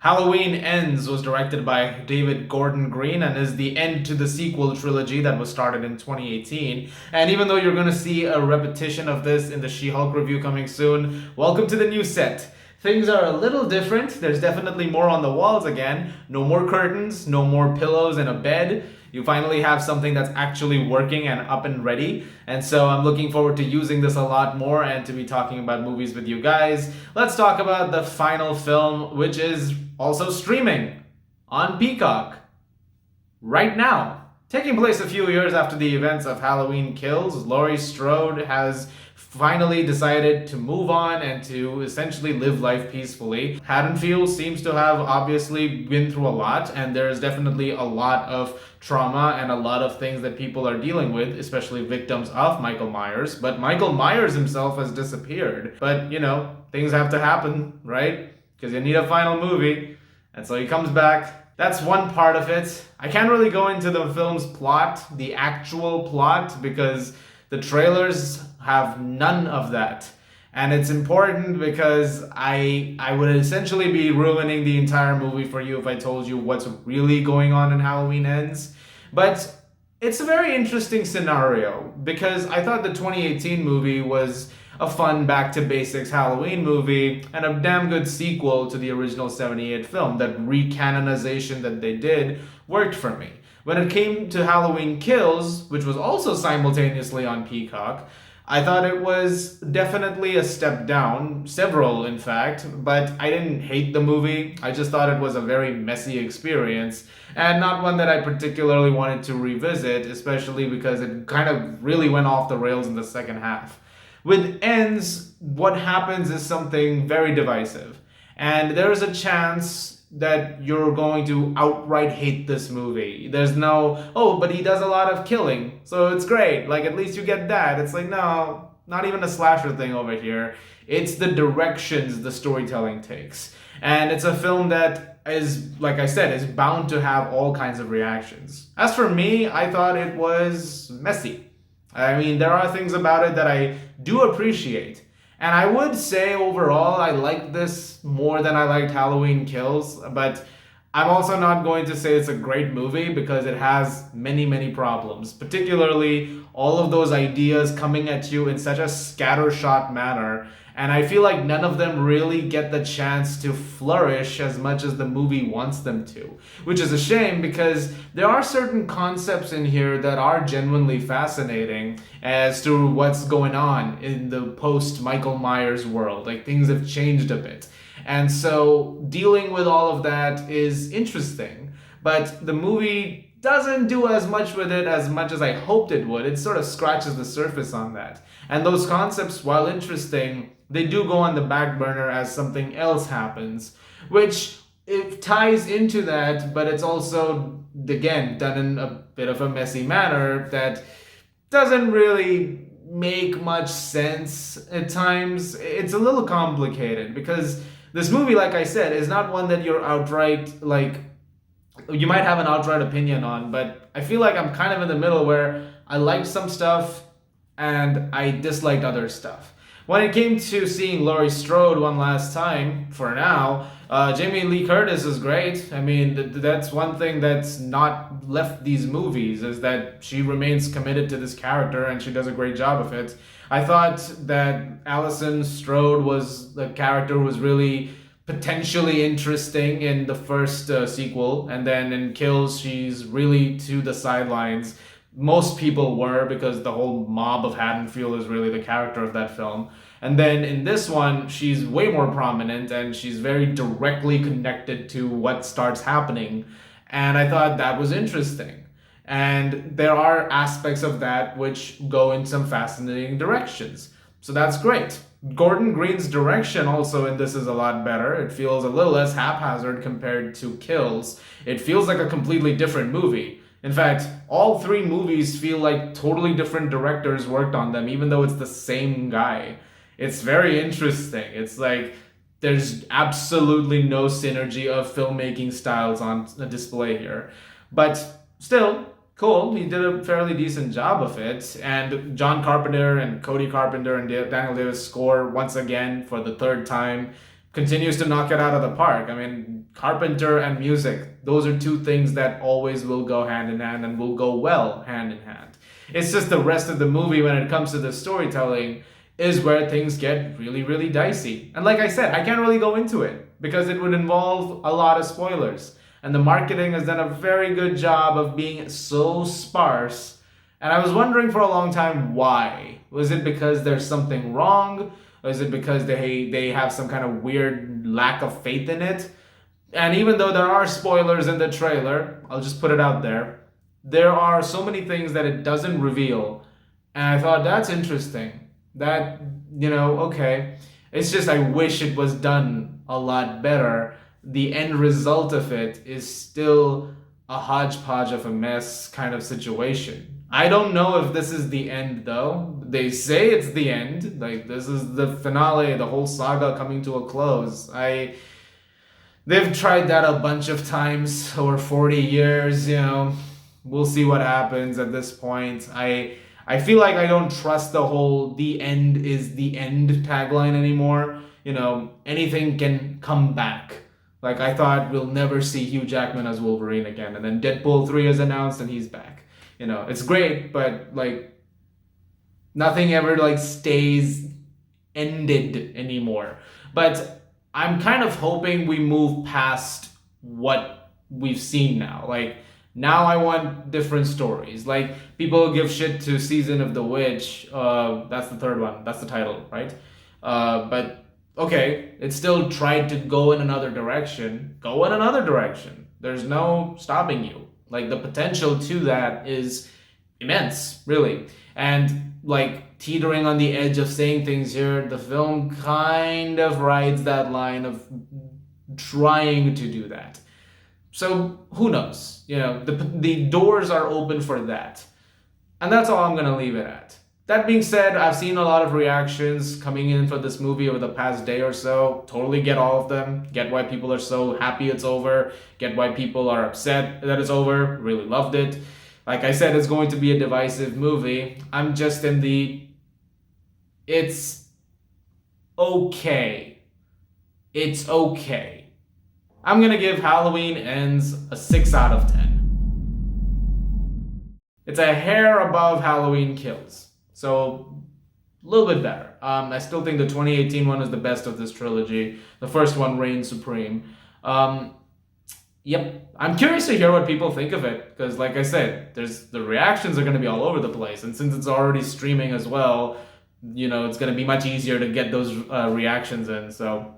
Halloween Ends was directed by David Gordon Green and is the end to the sequel trilogy that was started in 2018. And even though you're going to see a repetition of this in the She-Hulk review coming soon, welcome to the new set. Things are a little different. There's definitely more on the walls again. No more curtains, no more pillows and a bed. You finally have something that's actually working and up and ready. And so I'm looking forward to using this a lot more and to be talking about movies with you guys. Let's talk about the final film, which is also streaming on Peacock right now. Taking place a few years after the events of Halloween Kills, Laurie Strode has finally decided to move on and to essentially live life peacefully. Haddonfield seems to have obviously been through a lot, and there's definitely a lot of trauma and a lot of things that people are dealing with, especially victims of Michael Myers. But Michael Myers himself has disappeared. But, things have to happen, right? Because you need a final movie. And so he comes back. That's one part of it. I can't really go into the film's plot, the actual plot, because the trailers have none of that. And it's important because I would essentially be ruining the entire movie for you if I told you what's really going on in Halloween Ends. But it's a very interesting scenario because I thought the 2018 movie was a fun back to basics Halloween movie and a damn good sequel to the original 78 film. That recanonization that they did worked for me. When it came to Halloween Kills, which was also simultaneously on Peacock, I thought it was definitely a step down, several in fact, but I didn't hate the movie. I just thought it was a very messy experience and not one that I particularly wanted to revisit, especially because it kind of really went off the rails in the second half. With Ends, what happens is something very divisive, and there's a chance that you're going to outright hate this movie. There's no, oh, but he does a lot of killing, so it's great. Like, at least you get that. It's like, no, not even a slasher thing over here. It's the directions the storytelling takes. And it's a film that is, like I said, is bound to have all kinds of reactions. As for me, I thought it was messy. I mean, there are things about it that I do appreciate. And I would say overall, I liked this more than I liked Halloween Kills, but I'm also not going to say it's a great movie because it has many, many problems, particularly all of those ideas coming at you in such a scattershot manner. And I feel like none of them really get the chance to flourish as much as the movie wants them to, which is a shame because there are certain concepts in here that are genuinely fascinating as to what's going on in the post Michael Myers world. Like, things have changed a bit. And so dealing with all of that is interesting, but the movie doesn't do as much with it as much as I hoped it would. It sort of scratches the surface on that. And those concepts, while interesting, they do go on the back burner as something else happens, which it ties into that, but it's also, again, done in a bit of a messy manner that doesn't really make much sense at times. It's a little complicated because this movie, like I said, is not one that you're outright, like, you might have an outright opinion on, but I feel like I'm kind of in the middle where I liked some stuff and I disliked other stuff. When it came to seeing Laurie Strode one last time, for now, Jamie Lee Curtis is great. I mean, that's one thing that's not left these movies, is that she remains committed to this character and she does a great job of it. I thought that Alison Strode was the character who was really potentially interesting in the first sequel, and then in Kills, she's really to the sidelines. Most people were, because the whole mob of Haddonfield is really the character of that film. And then in this one, she's way more prominent and she's very directly connected to what starts happening. And I thought that was interesting. And there are aspects of that which go in some fascinating directions. So that's great. Gordon Green's direction also in this is a lot better. It feels a little less haphazard compared to Kills. It feels like a completely different movie. In fact, all three movies feel like totally different directors worked on them, even though it's the same guy. It's very interesting. It's like there's absolutely no synergy of filmmaking styles on display here. But still, cool. He did a fairly decent job of it. And John Carpenter and Cody Carpenter and Daniel Davis score once again for the third time. continues to knock it out of the park. I mean, Carpenter and music, those are two things that always will go hand in hand and will go well hand in hand. It's just the rest of the movie, when it comes to the storytelling, is where things get really, really dicey. And like I said, I can't really go into it because it would involve a lot of spoilers. And the marketing has done a very good job of being so sparse. And I was wondering for a long time why. Was it because there's something wrong? Or is it because they have some kind of weird lack of faith in it? And even though there are spoilers in the trailer, I'll just put it out there, there are so many things that it doesn't reveal. And I thought, that's interesting. That, okay. It's just I wish it was done a lot better. The end result of it is still a hodgepodge of a mess kind of situation. I don't know if this is the end though. They say it's the end. Like, this is the finale, the whole saga coming to a close. They've tried that a bunch of times over 40 years, We'll see what happens at this point. I feel like I don't trust the whole "the end is the end" tagline anymore. Anything can come back. Like, I thought we'll never see Hugh Jackman as Wolverine again, and then Deadpool 3 is announced and he's back. It's great, but nothing ever stays ended anymore. But I'm kind of hoping we move past what we've seen now. Now I want different stories. People give shit to Season of the Witch. That's the third one. That's the title, right? But okay, it still tried to go in another direction. Go in another direction. There's no stopping you. The potential to that is immense, really. And teetering on the edge of saying things here, the film kind of rides that line of trying to do that. So who knows? The doors are open for that. And that's all I'm going to leave it at. That being said, I've seen a lot of reactions coming in for this movie over the past day or so. Totally get all of them. Get why people are so happy it's over. Get why people are upset that it's over. Really loved it. Like I said, it's going to be a divisive movie. I'm just in the... It's okay. It's okay. I'm going to give Halloween Ends a 6 out of 10. It's a hair above Halloween Kills. So, a little bit better. I still think the 2018 one is the best of this trilogy. The first one reigns supreme. Yep. I'm curious to hear what people think of it. Because, like I said, the reactions are going to be all over the place. And since it's already streaming as well, it's going to be much easier to get those reactions in. So,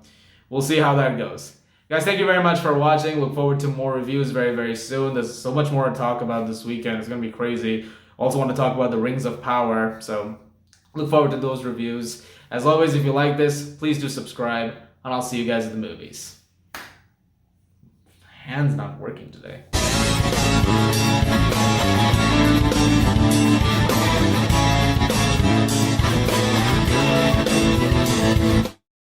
we'll see how that goes. Guys, thank you very much for watching. Look forward to more reviews very, very soon. There's so much more to talk about this weekend. It's going to be crazy. Also want to talk about the Rings of Power. So look forward to those reviews. As always, if you like this, please do subscribe. And I'll see you guys at the movies. Hand's not working today.